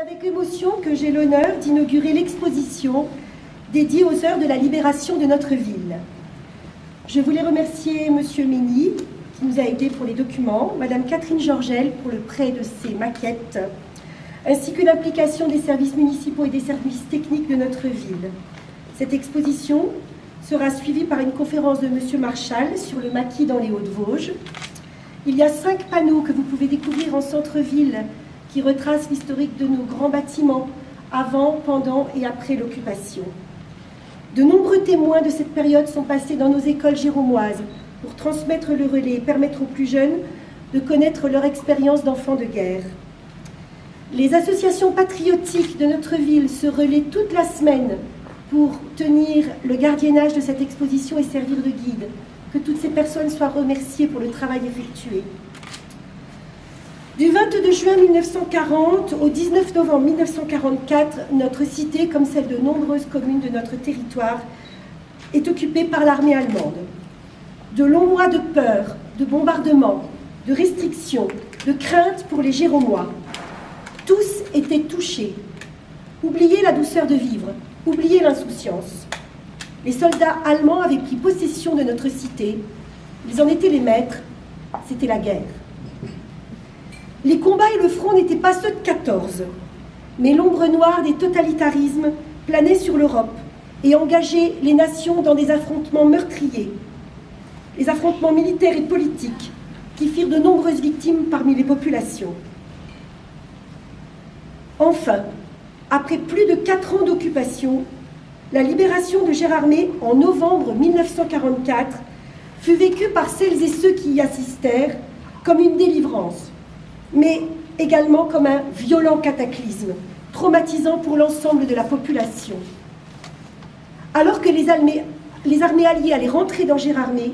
avec émotion que j'ai l'honneur d'inaugurer l'exposition dédiée aux heures de la libération de notre ville. Je voulais remercier M. Mény, qui nous a aidés pour les documents, Mme Catherine Georgel pour le prêt de ses maquettes, ainsi que l'implication des services municipaux et des services techniques de notre ville. Cette exposition sera suivie par une conférence de M. Marchal sur le maquis dans les Hauts-de-Vosges. Il y a 5 panneaux que vous pouvez découvrir en centre-ville qui retracent l'historique de nos grands bâtiments avant, pendant et après l'occupation. De nombreux témoins de cette période sont passés dans nos écoles giromoises pour transmettre le relais et permettre aux plus jeunes de connaître leur expérience d'enfants de guerre. Les associations patriotiques de notre ville se relaient toute la semaine pour tenir le gardiennage de cette exposition et servir de guide. Que toutes ces personnes soient remerciées pour le travail effectué. Du 22 juin 1940 au 19 novembre 1944, notre cité, comme celle de nombreuses communes de notre territoire, est occupée par l'armée allemande. De longs mois de peur, de bombardements, de restrictions, de craintes pour les Géromois. Tous étaient touchés. Oubliez la douceur de vivre, oubliez l'insouciance. Les soldats allemands avaient pris possession de notre cité. Ils en étaient les maîtres. C'était la guerre. Les combats et le front n'étaient pas ceux de 14, mais l'ombre noire des totalitarismes planait sur l'Europe et engageait les nations dans des affrontements meurtriers, les affrontements militaires et politiques qui firent de nombreuses victimes parmi les populations. Enfin, après plus de 4 ans d'occupation, la libération de Gérardmer en novembre 1944 fut vécue par celles et ceux qui y assistèrent comme une délivrance, mais également comme un violent cataclysme, traumatisant pour l'ensemble de la population. Alors que les armées alliées allaient rentrer dans Gérardmer,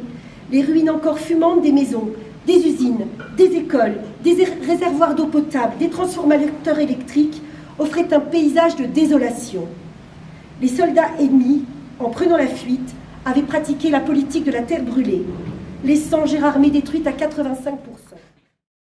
les ruines encore fumantes des maisons, des usines, des écoles, des réservoirs d'eau potable, des transformateurs électriques offraient un paysage de désolation. Les soldats ennemis, en prenant la fuite, avaient pratiqué la politique de la terre brûlée, laissant Gérardmer détruite à 85%.